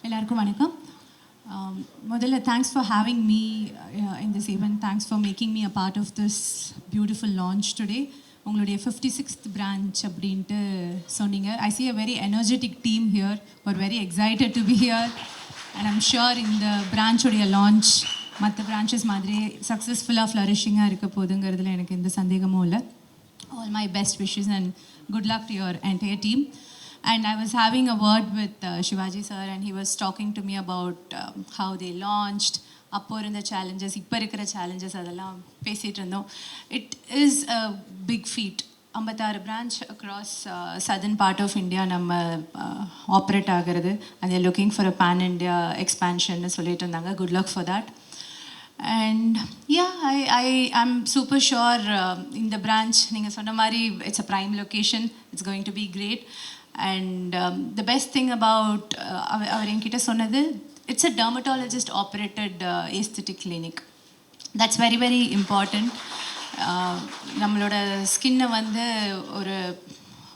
எல்லாருக்கும் வணக்கம். முதல்ல thanks for having me in this event. Thanks for making me a part of this beautiful launch today. உங்களுடைய 56th branch அப்படின்ட்டு சொன்னீங்க. I see a very energetic team here. Are very excited to be here. And I'm sure இந்த பிரான்ச்சோடைய launch மற்ற branches மாதிரி சக்ஸஸ்ஃபுல்லாக ஃப்ளரிஷிங்காக இருக்க போகுதுங்கிறதுல எனக்கு எந்த சந்தேகமும் இல்லை. All my best wishes and good luck to your entire team. And I was having a word with Shivaji sir, and he was talking to me about how they launched, அப்போ இருந்த challenges, இப்போ இருக்கிற challenges அதெல்லாம் பேசிகிட்டு இருந்தோம். It is a big feat. 56 branch across southern part of India நம்ம operate ஆகிறது. and they're looking for a pan India expansion சொல்லிட்டு இருந்தாங்க. Good luck for that. And yeah, I'm super sure in the branch ninga sonna mari it's a prime location, it's going to be great. And the best thing about our enkita sonnadhu, it's a dermatologist operated aesthetic clinic. That's very very important. நம்மளோட ஸ்கின்னை வந்து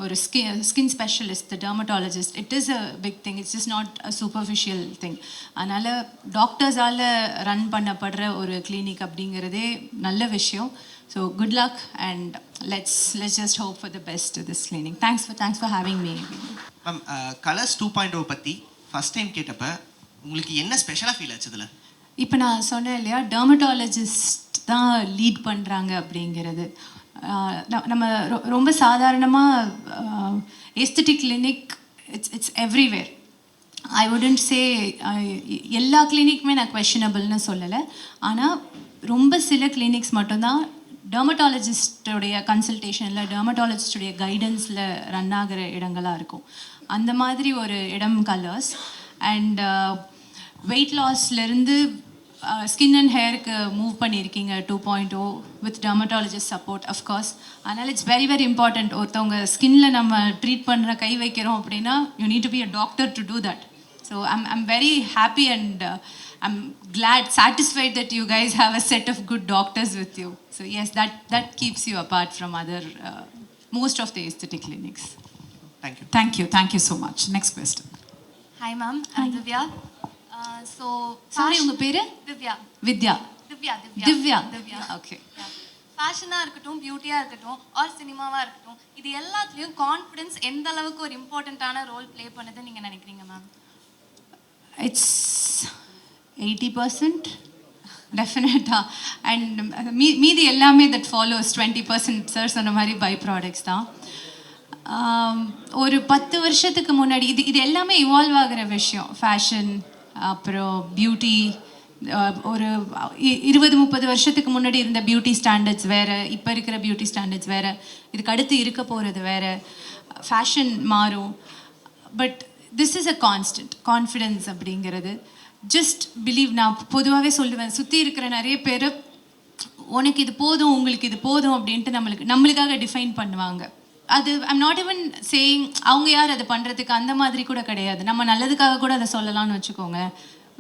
ஒரு skin specialist, the dermatologist, it is a big thing. It's just not a superficial thing. அதனால் டாக்டர்ஸால் run பண்ணப்படுற ஒரு clinic அப்படிங்கிறதே நல்ல விஷயம். So good luck and let's just hope for the best this clinic. Thanks for having me. Ma'am, colours 2.0 பற்றி first time கேட்டப்ப உங்களுக்கு என்ன ஸ்பெஷலாக ஃபீல் ஆச்சு இதில்? இப்போ நான் சொன்னேன் இல்லையா, டெர்மட்டாலஜிஸ்ட் தான் லீட் பண்ணுறாங்க அப்படிங்கிறது. நம்ம ரொம்ப சாதாரணமாக aesthetic clinic it's everywhere. I wouldn't say எல்லா கிளினிக்குமே நான் குவெஷனபிள்னு சொல்லலை. ஆனால் ரொம்ப சில கிளினிக்ஸ் மட்டும்தான் டெர்மட்டாலஜிஸ்டோடைய கன்சல்டேஷனில், டெர்மட்டாலஜிஸ்டோடைய கைடன்ஸில் ரன் ஆகிற இடங்களாக இருக்கும். அந்த மாதிரி ஒரு இடம் கலர்ஸ். அண்ட் வெயிட் லாஸ்லேருந்து ஸ்கின் அண்ட் ஹேருக்கு மூவ் பண்ணியிருக்கீங்க 2.0 வித் டெர்மட்டாலஜிஸ்ட் சப்போர்ட் அஃப்கோர்ஸ். அதனால் இட்ஸ் வெரி வெரி இம்பார்ட்டண்ட். ஒருத்தவங்க ஸ்கின்ல நம்ம ட்ரீட் பண்ணுற கை வைக்கிறோம் அப்படின்னா you need to be a doctor to do that. So I'm very happy and I'm glad, satisfied that you guys have a set of good doctors with you. So yes, that keeps you apart from other most of the aesthetic clinics. Thank you so much. Next question. Hi ma'am, I'm Divya. Sorry, உங்க பேரு? Vidya. Divya. Okay. ஃபேஷனாக இருக்கட்டும், பியூட்டியாக இருக்கட்டும், R சினிமாவாக இருக்கட்டும், இது எல்லாத்துலேயும் confidence எந்த அளவுக்கு ஒரு இம்பார்ட்டண்ட்டான ரோல் ப்ளே பண்ணுதுன்னு நீங்கள் நினைக்கிறீங்க மேம்? It's 80% டெஃபினட்டாக. அண்ட் மீதி எல்லாமே தட் ஃபாலோஸ் 20% சார் சொன்ன மாதிரி பை ப்ராடக்ட்ஸ் தான். ஒரு 10 வருஷத்துக்கு முன்னாடி இது எல்லாமே இவால்வ் ஆகிற விஷயம். ஃபேஷன், அப்புறம் பியூட்டி. ஒரு 20-30 வருஷத்துக்கு முன்னாடி இருந்த பியூட்டி ஸ்டாண்டர்ட்ஸ் வேறு, இப்போ இருக்கிற பியூட்டி ஸ்டாண்டர்ட்ஸ் வேறு, இதுக்கு அடுத்து இருக்க போகிறது வேறு. ஃபேஷன் மாறும். But this is a constant confidence அப்படிங்கிறது. Just believe. நான் பொதுவாகவே சொல்லுவேன், சுற்றி இருக்கிற நிறைய பேர் உனக்கு இது போதும், உங்களுக்கு இது போதும் அப்படின்ட்டு நம்மளுக்காக டிஃபைன் பண்ணுவாங்க. அது ஐம் நாட் ஈவன் சேயிங் அவங்க யார் அதை பண்ணுறதுக்கு, அந்த மாதிரி கூட கிடையாது. நம்ம நல்லதுக்காக கூட அதை சொல்லலாம்னு வச்சுக்கோங்க.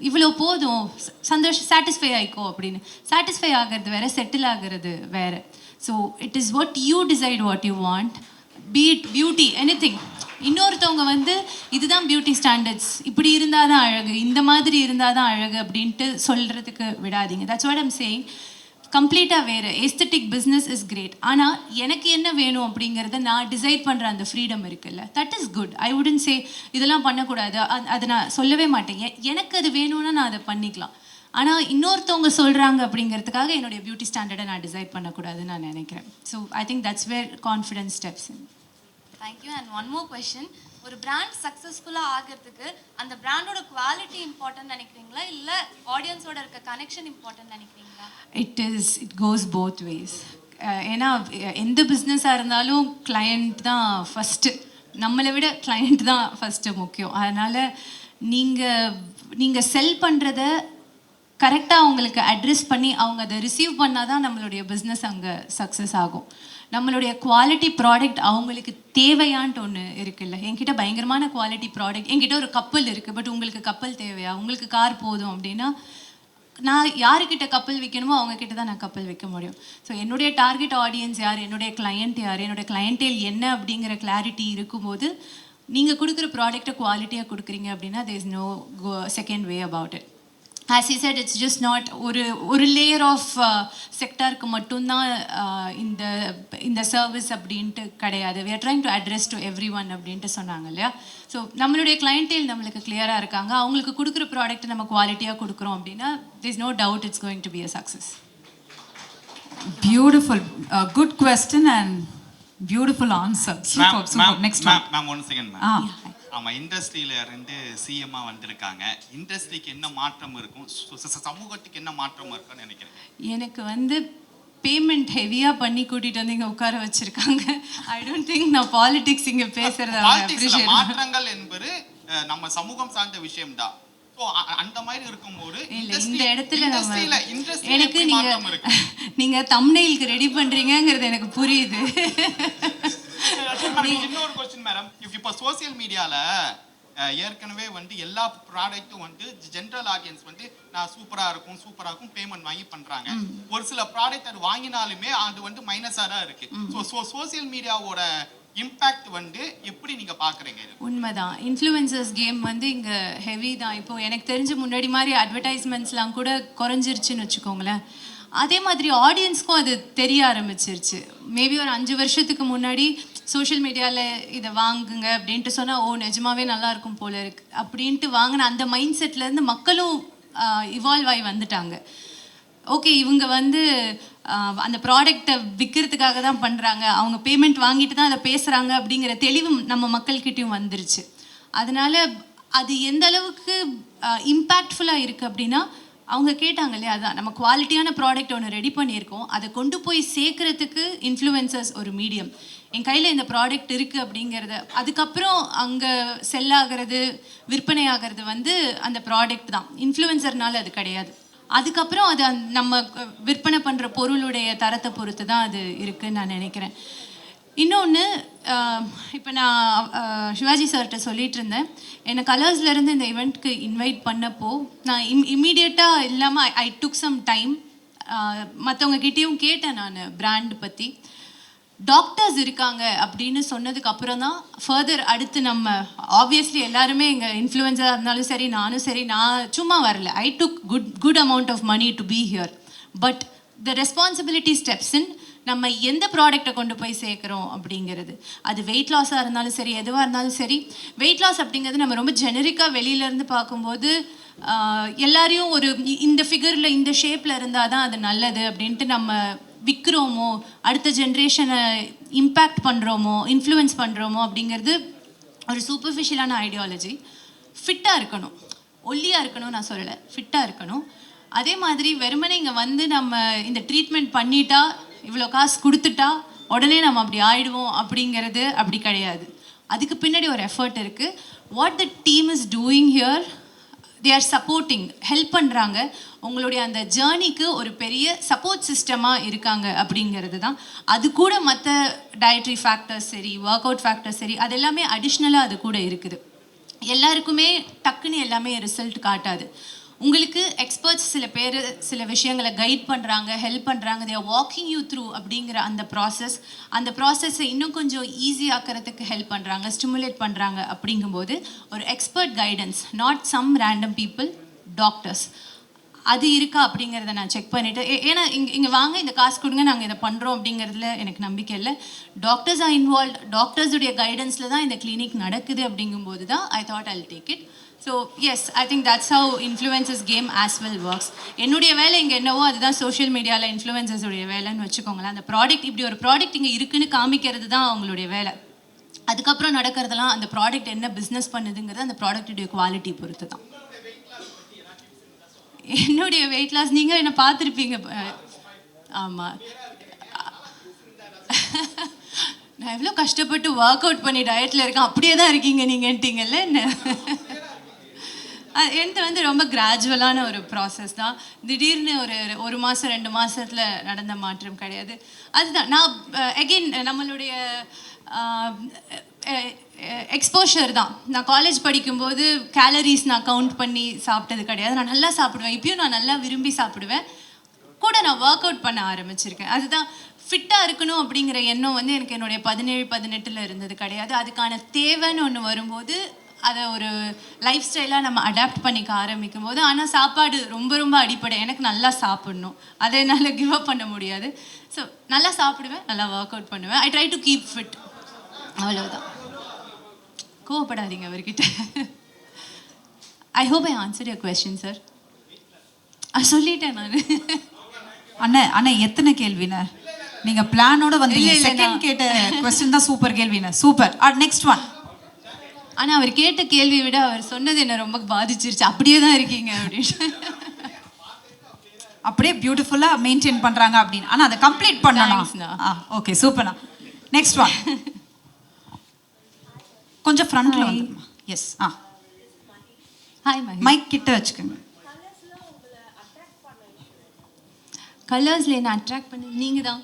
இவ்வளோ போதும், சந்தோஷம், சாட்டிஸ்ஃபை ஆகிக்கோ அப்படின்னு. சாட்டிஸ்ஃபை ஆகிறது வேறு, செட்டில் ஆகிறது வேறு. So it is what you decide what you want. Be it beauty, anything. இன்னொருத்தவங்க வந்து இதுதான் பியூட்டி ஸ்டாண்டர்ட்ஸ், இப்படி இருந்தால் தான் அழகு, இந்த மாதிரி இருந்தால் தான் அழகு அப்படின்ட்டு சொல்கிறதுக்கு விடாதீங்க. That's what I'm saying. கம்ப்ளீட்டாக வேறு. Aesthetic business is great. ஆனால் எனக்கு என்ன வேணும் அப்படிங்கிறத நான் டிசைட் பண்ணுற அந்த ஃப்ரீடம் இருக்குல்ல, that is good. I wouldn't say இதெல்லாம் பண்ணக்கூடாது, அதை நான் சொல்லவே மாட்டேன். எனக்கு அது வேணும்னா நான் அதை பண்ணிக்கலாம். ஆனால் இன்னொருத்தவங்க சொல்கிறாங்க அப்படிங்கிறதுக்காக என்னுடைய பியூட்டி ஸ்டாண்டர்டை நான் டிசைட் பண்ணக்கூடாதுன்னு நான் நினைக்கிறேன். So I think that's where confidence steps in. Thank you. And one more question. ஒரு பிராண்ட் சக்ஸஸ்ஃபுல்லாக ஆகிறதுக்கு அந்த பிராண்டோட குவாலிட்டி இம்பார்ட்டன்ட் நினைக்கிறீங்களா, இல்லை ஆடியன்ஸோட இருக்க கனெக்ஷன் இம்பார்ட்டன்ட் நினைக்கிறீங்களா? It goes both ways. ஏன்னா எந்த பிஸ்னஸாக இருந்தாலும் கிளையண்ட் தான் ஃபஸ்ட்டு. நம்மளை விட கிளையண்ட் தான் ஃபஸ்ட்டு முக்கியம். அதனால் நீங்கள் செல் பண்ணுறத கரெக்டாக அவங்களுக்கு அட்ரெஸ் பண்ணி அவங்க அதை ரிசீவ் பண்ணால் தான் நம்மளுடைய பிஸ்னஸ் அங்கே சக்ஸஸ் ஆகும். நம்மளுடைய குவாலிட்டி ப்ராடக்ட் அவங்களுக்கு தேவையான்ட்டு ஒன்று இருக்குல்ல. என்கிட்ட பயங்கரமான குவாலிட்டி ப்ராடக்ட், என்கிட்ட ஒரு கப்பல் இருக்குது, பட் உங்களுக்கு கப்பல் தேவையா, உங்களுக்கு கார் போதும் அப்படின்னா நான் யாருக்கிட்ட கப்பல் விற்கணுமோ அவங்கக்கிட்ட தான் நான் கப்பல் விற்க முடியும். ஸோ என்னுடைய டார்கெட் ஆடியன்ஸ் யார், என்னுடைய கிளையண்ட் யார், என்னுடைய கிளையண்டேல் என்ன அப்படிங்கிற கிளாரிட்டி இருக்கும்போது நீங்கள் கொடுக்குற ப்ராடக்ட்டை குவாலிட்டியாக கொடுக்குறீங்க அப்படின்னா there is no second way about it. As he said, it's just not ஒரு லேயர் ஆஃப் செக்டாருக்கு மட்டும்தான் இந்த சர்வீஸ் அப்படின்ட்டு கிடையாது. we are trying to address to everyone அப்படின்ட்டு சொன்னாங்க இல்லையா. ஸோ நம்மளுடைய கிளைண்டேல் நம்மளுக்கு கிளியராக இருக்காங்க. அவங்களுக்கு கொடுக்குற ப்ராடக்ட்டை நம்ம குவாலிட்டியாக கொடுக்குறோம் அப்படின்னா there is no doubt it's going to be a success. Beautiful. Good question and beautiful answer. Super, super. Next one. Ma'am, 1 second, ma'am. Ah. ஆமா, இண்டஸ்ட்ரியில இருந்து சிஎம்மா வந்திருக்காங்க. இண்டஸ்ட்ரிக்கு என்ன மாற்றம் இருக்கும், சமூகத்துக்கு என்ன மாற்றம் இருக்கும்னு நினைக்கிறேன்? எனக்கு வந்து பேமெண்ட் ஹெவியாக பண்ணி கூட்டிகிட்டு வந்து இங்கே உட்கார வச்சுருக்காங்க. ஐ டோன்ட் திங்க் நான் பாலிடிக்ஸ் இங்கே பேசுகிறத மாற்றங்கள் என்பது நம்ம சமூகம் சார்ந்த விஷயம்தான். அந்த மாதிரி இருக்கும்போது இந்த இடத்துல எனக்கு நீங்க தம்ப்நெயிலுக்கு ரெடி பண்றீங்கங்கிறது எனக்கு புரியுது. இன்னொரு क्वेश्चन மேடம், இப்போ சோசியல் மீடியால ஏற்கனவே வந்து எல்லா ப்ராடக்ட்டும் வந்து ஜெனரல் ஆடியன்ஸ் வந்து நான் சூப்பரா இருக்கும் பேமெண்ட் வாங்கி பண்றாங்க. ஒரு சில ப்ராடக்ட் அது வாங்கினாலுமே அது வந்து மைனஸா தான் இருக்கு. சோசியல் மீடியாவோட இம்பாக்ட் வந்து எப்படி நீங்க பாக்குறீங்க? உண்மைதான், இன்ஃப்ளூயன்சர்ஸ் கேம் வந்து இங்க ஹெவி தான். இப்போ எனக்கு தெரிஞ்ச முன்னாடி மாதிரி அட்வர்டைஸ்மெண்ட்ஸ்லாம் கூட குறைஞ்சிருச்சுன்னு வச்சுக்கோங்களேன். அதே மாதிரி ஆடியன்ஸ்க்கும் அது தெரிய ஆரம்பிச்சிருச்சு. மேபி ஒரு 5 வருஷத்துக்கு முன்னாடி சோஷியல் மீடியாவில் இதை வாங்குங்க அப்படின்ட்டு சொன்னால் ஓ நிஜமாவே நல்லா இருக்கும் போல இருக்கு அப்படின்ட்டு வாங்கின அந்த மைண்ட் செட்லேருந்து மக்களும் இவால்வ் ஆகி வந்துட்டாங்க. ஓகே, இவங்க வந்து அந்த ப்ராடக்டை விற்கிறதுக்காக தான் பண்ணுறாங்க, அவங்க பேமெண்ட் வாங்கிட்டு தான் அதை பேசுகிறாங்க அப்படிங்கிற தெளிவு நம்ம மக்கள்கிட்டையும் வந்துருச்சு. அதனால அது எந்த அளவுக்கு இம்பேக்ட்ஃபுல்லாக இருக்குது அப்படின்னா அவங்க கேட்டாங்க இல்லையா, அதான் நம்ம குவாலிட்டியான ப்ராடக்ட் ஒன்று ரெடி பண்ணியிருக்கோம், அதை கொண்டு போய் சேர்க்குறதுக்கு இன்ஃப்ளூயன்சர்ஸ் ஒரு மீடியம். என் கையில் இந்த ப்ராடக்ட் இருக்குது அப்படிங்கிறத அதுக்கப்புறம் அங்கே செல் ஆகிறது விற்பனை ஆகிறது வந்து அந்த ப்ராடக்ட் தான், இன்ஃப்ளூயன்சர்னால அது கிடையாது. அதுக்கப்புறம் அது நம்ம விற்பனை பண்ணுற பொருளுடைய தரத்தை பொறுத்து தான் அது இருக்குதுன்னு நான் நினைக்கிறேன். இன்னொன்று, இப்போ நான் சிவாஜி சார்கிட்ட சொல்லிகிட்டு இருந்தேன், என்னை கலர்ஸ்லேருந்து இந்த ஈவெண்ட்க்கு இன்வைட் பண்ணப்போ நான் இம்மீடியட்டாக இல்லாமல் ஐ டுக் சம் டைம். மற்றவங்ககிட்டையும் கேட்டேன் நான் பிராண்ட் பற்றி. டாக்டர்ஸ் இருக்காங்க அப்படின்னு சொன்னதுக்கு அப்புறம் தான் ஃபர்தர் அடுத்து நம்ம ஆப்வியஸ்லி எல்லாருமே எங்கள் இன்ஃப்ளூயன்ஸாக இருந்தாலும் சரி நானும் சரி, நான் சும்மா வரல, I took good amount of money to be here. But the responsibility steps in நம்ம எந்த ப்ராடக்டை கொண்டு போய் சேர்க்குறோம் அப்படிங்கிறது. அது வெயிட் லாஸாக இருந்தாலும் சரி எதுவாக இருந்தாலும் சரி. வெயிட் லாஸ் அப்படிங்கிறது நம்ம ரொம்ப ஜெனரிக்காக வெளியிலேருந்து பார்க்கும்போது எல்லாரையும் ஒரு இந்த ஃபிகரில் இந்த ஷேப்பில் இருந்தால் தான் அது நல்லது அப்படின்ட்டு நம்ம விற்கிறோமோ, அடுத்த ஜென்ரேஷனை இம்பேக்ட் பண்ணுறோமோ, இன்ஃப்ளூயன்ஸ் பண்ணுறோமோ அப்படிங்கிறது ஒரு சூப்பர்ஃபிஷியலான ஐடியாலஜி. ஃபிட்டாக இருக்கணும், ஒல்லியாக இருக்கணும் நான் சொல்லலை, ஃபிட்டாக இருக்கணும். அதே மாதிரி வெறுமனே இங்கே வந்து நம்ம இந்த ட்ரீட்மெண்ட் பண்ணிட்டா இவ்வளோ காசு கொடுத்துட்டா உடனே நம்ம அப்படி ஆயிடுவோம் அப்படிங்கிறது அப்படி கிடையாது. அதுக்கு பின்னாடி ஒரு எஃபர்ட் இருக்குது. What the team is doing here, they are supporting, help பண்ணுறாங்க. உங்களுடைய அந்த ஜேர்னிக்கு ஒரு பெரிய சப்போர்ட் சிஸ்டமாக இருக்காங்க அப்படிங்கிறது தான். அது கூட மற்ற டயட்ரி ஃபேக்டர்ஸ் சரி, ஒர்க் அவுட் ஃபேக்டர்ஸ் சரி, அது எல்லாமே அடிஷ்னலாக அது கூட இருக்குது. எல்லாருக்குமே டக்குன்னு எல்லாமே ரிசல்ட் காட்டாது. உங்களுக்கு எக்ஸ்பர்ட்ஸ் சில பேர் சில விஷயங்களை கைட் பண்ணுறாங்க, ஹெல்ப் பண்ணுறாங்க, they are walking you through அப்படிங்கிற அந்த ப்ராசஸை இன்னும் கொஞ்சம் ஈஸி ஆக்கிறதுக்கு ஹெல்ப் பண்ணுறாங்க, ஸ்டிமுலேட் பண்ணுறாங்க. அப்படிங்கும்போது ஒரு expert guidance, not some random people, doctors, அது இருக்கா அப்படிங்கிறத நான் செக் பண்ணிவிட்டு, ஏன்னா இங்கே வாங்க இந்த காசு கொடுங்க நாங்கள் இதை பண்ணுறோம் அப்படிங்கிறதுல எனக்கு நம்பிக்கை இல்லை. டாக்டர்ஸ் ஆர் இன்வால்வ், டாக்டர்ஸுடைய கைடன்ஸில் தான் இந்த கிளினிக் நடக்குது அப்படிங்கும்போது தான் I thought I'll take it. So yes, I think that's how influences came as well works. என்னுடைய வேலை இங்கே என்னவோ அதுதான் சோஷியல் மீடியாவில் இன்ஃப்ளூயன்சஸுடைய வேலைன்னு வச்சுக்கோங்களேன். அந்த ப்ராடக்ட், இப்படி ஒரு ப்ராடக்ட் இங்கே இருக்குன்னு காமிக்கிறது தான் அவங்களுடைய வேலை. அதுக்கப்புறம் நடக்கிறதெல்லாம் அந்த ப்ராடக்ட் என்ன பிஸ்னஸ் பண்ணுதுங்கிறது அந்த ப்ராடக்டுடைய குவாலிட்டி பொறுத்து தான். என்னுடைய வெயிட் லாஸ் நீங்கள் என்ன பார்த்துருப்பீங்க. ஆமாம், நான் எவ்வளோ கஷ்டப்பட்டு ஒர்க் அவுட் பண்ணி டயட்டில் இருக்கேன், அப்படியே தான் இருக்கீங்க நீங்கன்ட்டீங்கல்ல என்ன. எனக்கு வந்து ரொம்ப கிராஜுவலான ஒரு ப்ராசஸ் தான். திடீர்னு ஒரு மாதம் 2 மாதத்தில் நடந்த மாற்றம் கிடையாது. அதுதான் நான் அகெயின் நம்மளுடைய எக்ஸ்போஷர் தான். நான் காலேஜ் படிக்கும்போது கேலரிஸ் நான் கவுண்ட் பண்ணி சாப்பிட்டது கிடையாது. நான் நல்லா சாப்பிடுவேன், இப்பயும் நான் நல்லா விரும்பி சாப்பிடுவேன். கூட நான் ஒர்க் அவுட் பண்ண ஆரம்பிச்சிருக்கேன். அதுதான் ஃபிட்டாக இருக்கணும் அப்படிங்கிற எண்ணம் வந்து எனக்கு என்னுடைய 17-18 இருந்தது கிடையாது. அதுக்கான தேவைன்னு ஒன்று வரும்போது அதை ஒரு லைஃப் ஸ்டைலாக நம்ம அடாப்ட் பண்ணிக்க ஆரம்பிக்கும் போது, ஆனால் சாப்பாடு ரொம்ப ரொம்ப அடிப்படை. எனக்கு நல்லா சாப்பிடணும், அதை என்னால் கிவ் அப் பண்ண முடியாது. ஸோ நல்லா சாப்பிடுவேன், நல்லா ஒர்க் அவுட் பண்ணுவேன். I try to keep fit, அவ்வளவுதான். கோவப்படாதீங்க அவர்கிட்ட. I hope I answer your question sir. சொல்லிட்டேன் நான். அண்ணா எத்தனை கேள்விண்ணே நீங்க பிளானோட வந்தீங்க? இல்ல, செகண்ட் நான் கேட்ட கொஸ்டின் தான் சூப்பர் கேள்விண்ணே, சூப்பர். Next one. ஆனால் அவர் கேட்ட கேள்வியை விட அவர் சொன்னது என்ன ரொம்ப பாதிச்சிருச்சு. அப்படியே தான் இருக்கீங்க அப்படின்னு. அப்படியே பியூட்டிஃபுல்லா மெயின்டைன் பண்றாங்க அப்படின்னு. ஆனா அதை கம்ப்ளீட் பண்ணணும். ஓகே, சூப்பர்ண்ணா. Next one. கொஞ்சம் ஃப்ரண்ட்ல வந்துருமா? எஸ். ஹாய் மஹி. மைக் கிட்ட வச்சுக்கோங்க. கலர்ஸில் என்ன அட்ராக்ட் பண்ண நீங்கள் தான்.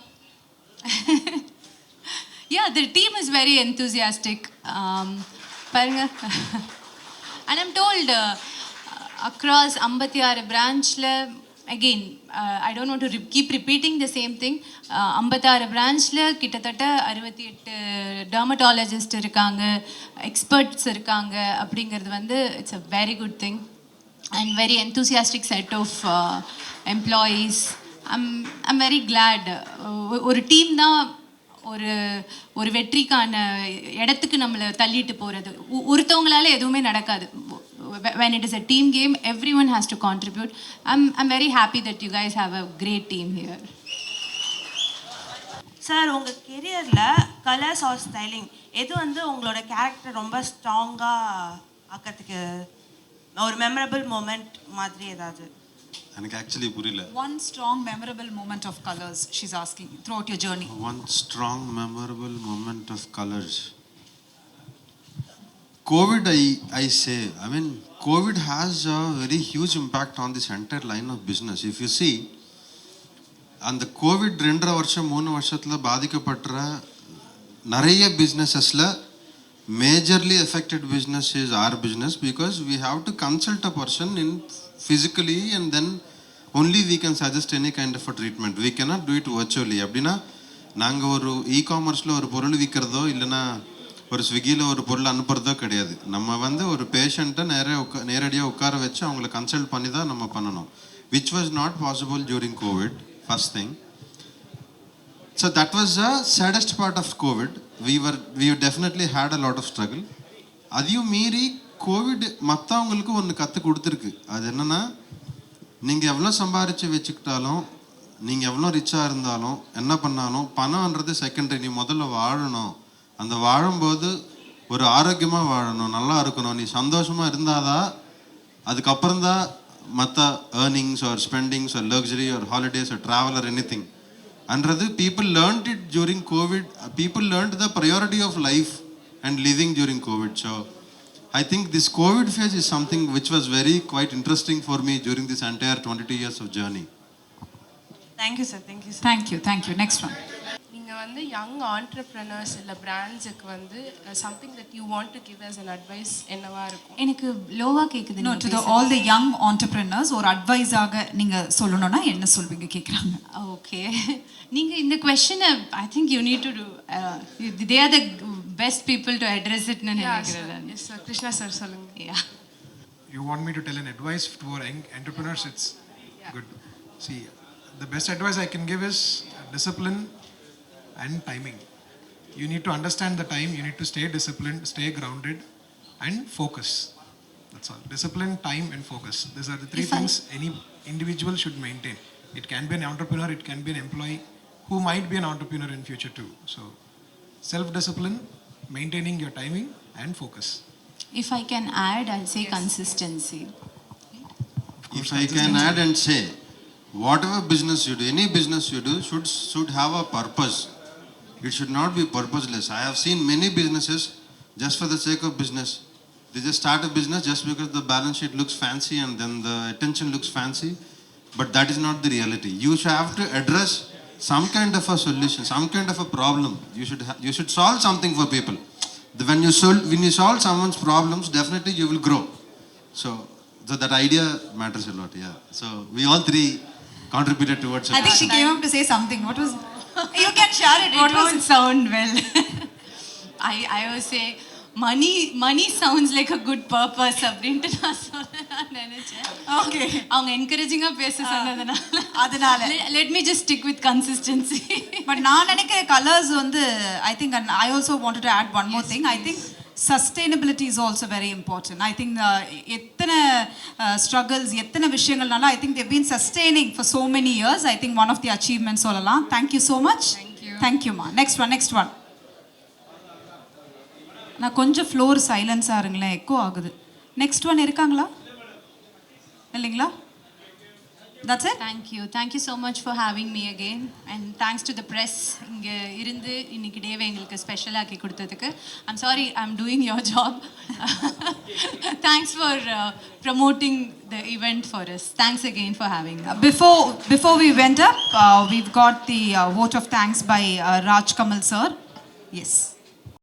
Yeah, the team is very enthusiastic. பாருங்க. And I'm told across 56 branchல, again I don't want to keep repeating the same thing. 56 branchல கிட்டத்தட்ட 68 dermatologist இருக்காங்க, எக்ஸ்பர்ட்ஸ் இருக்காங்க. அப்படிங்கிறது வந்து it's a very good thing and very enthusiastic set of employees. I'm very glad. ஒரு team தான் ஒரு வெற்றிக்கான இடத்துக்கு நம்மளை தள்ளிட்டு போகிறது. ஒருத்தவங்களால எதுவுமே நடக்காது. when it is a team game, everyone has to contribute. I'm very happy that you guys have a great team here. Sir, உங்கள் கெரியரில் கலர்ஸ் ஆர் ஸ்டைலிங் எது வந்து உங்களோட கேரக்டர் ரொம்ப ஸ்ட்ராங்காக ஆக்கிறதுக்கு ஒரு மெமரபிள் மூமெண்ட் மாதிரி ஏதாவது? எனக்கு ஆக்சுவலி புரியல. One strong memorable moment of colors she's asking throughout your journey. One strong memorable moment of colors. COVID, I say, I mean, COVID has a very huge impact on this entire line of business. If you see, அந்த Covid 2 வருஷம் 3 வருஷத்தில் பாதிக்கப்பட்ட நிறைய பிஸ்னஸஸில் majorly affected business is our business, because we have to consult a person in physically and then only we can suggest any kind of a treatment. We cannot do it virtually. அப்படின்னா நாங்கள் ஒரு e-commerceல ஒரு பொருள் விற்கிறதோ இல்லைன்னா ஒரு ஸ்விக்கியில் ஒரு பொருள் அனுப்புறதோ கிடையாது. நம்ம வந்து ஒரு பேஷண்ட்டை நேரடியாக உட்கார வச்சு அவங்கள கன்சல்ட் பண்ணி தான் நம்ம பண்ணணும், which was not possible during COVID, first thing. So that was the saddest part of COVID. We definitely had a lot of struggle. அதையும் மீறி கோவிட் மற்றவங்களுக்கு ஒன்று கற்றுக் கொடுத்துருக்கு. அது என்னென்னா, நீங்கள் எவ்வளோ சம்பாரித்து வச்சுக்கிட்டாலும், நீங்கள் எவ்வளோ ரிச்சாக இருந்தாலும், என்ன பண்ணாலும் பணம்ன்றது செகண்டரி. நீ முதல்ல வாழணும். அந்த வாழும்போது ஒரு ஆரோக்கியமாக வாழணும், நல்லா இருக்கணும், நீ சந்தோஷமாக இருந்தாதான் அதுக்கப்புறம் தான் மற்ற earnings or spendings or luxury or holidays or travel or anything. அன்றது people learned it during COVID. People learned the priority of life and living during COVID. So I think this COVID phase is something which was quite interesting for me during this entire 22 years of journey. Thank you sir. Thank you sir. Thank you. Next one. நீங்கள் வந்து young entrepreneurs இல்லை பிராண்ட்ஸுக்கு வந்து something that you want to give as an advice என்னவா இருக்கும்? எனக்கு லோவாக கேட்குது. No, to all the young entrepreneurs ஒரு அட்வைஸாக நீங்கள் சொல்லணும்னா என்ன சொல்வீங்க கேட்குறாங்க. ஓகே, நீங்கள் இந்த கொஸ்டினை I think you need to do, they are the best people to address இட்னு நினைக்கிறேன். Yes sir. கிருஷ்ணா சார் சொல்லுங்க. Yeah. You want me to tell an advice to our young entrepreneurs? It's good. See, the best advice I can give is discipline and timing. You need to understand the time. You need to stay disciplined, stay grounded, and focus. That's all. Discipline, time, and focus. These are the three things any individual should maintain. It can be an entrepreneur, it can be an employee who might be an entrepreneur in future too. So, self-discipline, maintaining your timing, and focus. If I can add, I'll say consistency. If I can add and say, whatever business you do, any business you do should have a purpose. It should not be purposeless. I have seen many businesses just for the sake of business. They just start a business just because the balance sheet looks fancy and then the attention looks fancy. But that is not the reality. You should have to address some kind of a solution, some kind of a problem. You should solve something for people. When you solve someone's problems, definitely you will grow. So that idea matters a lot. Yeah. So we all three contributed towards I it. think she came up to say something. What was? You can share it. What It was won't it? sound well. I always say money sounds like a good purpose அப்படின்ட்டு நான் சொல்லலாம்னு நினைச்சேன். Okay. அவங்க என்கரேஜிங்கா பேச சொன்னதுனால அதனால. let me just stick with consistency. But நான் நினைக்கிற கலர்ஸ் வந்து I think, and I also wanted to add one more thing. I think sustainability is also very important. I think எத்தனை struggles, எத்தனை விஷயங்கள்னால I think they've been sustaining for so many years. I think one of the achievements சொல்லலாம். Thank you so much. Thank you ma. Next one. நான் கொஞ்சம் floor சைலன்ஸாக இருங்களேன், echo ஆகுது. Next one இருக்காங்களா இல்லைங்களா? That's it. Thank you so much for having me again, and thanks to the press இங்க இருந்து இன்னைக்கு டேவை எங்களுக்கு ஸ்பெஷல் ஆக்கி கொடுத்ததுக்கு. I'm sorry, I'm doing your job. Thanks for promoting the event for us. Thanks again for having me. Before we went up, we've got the vote of thanks by Raj Kamal sir. Yes.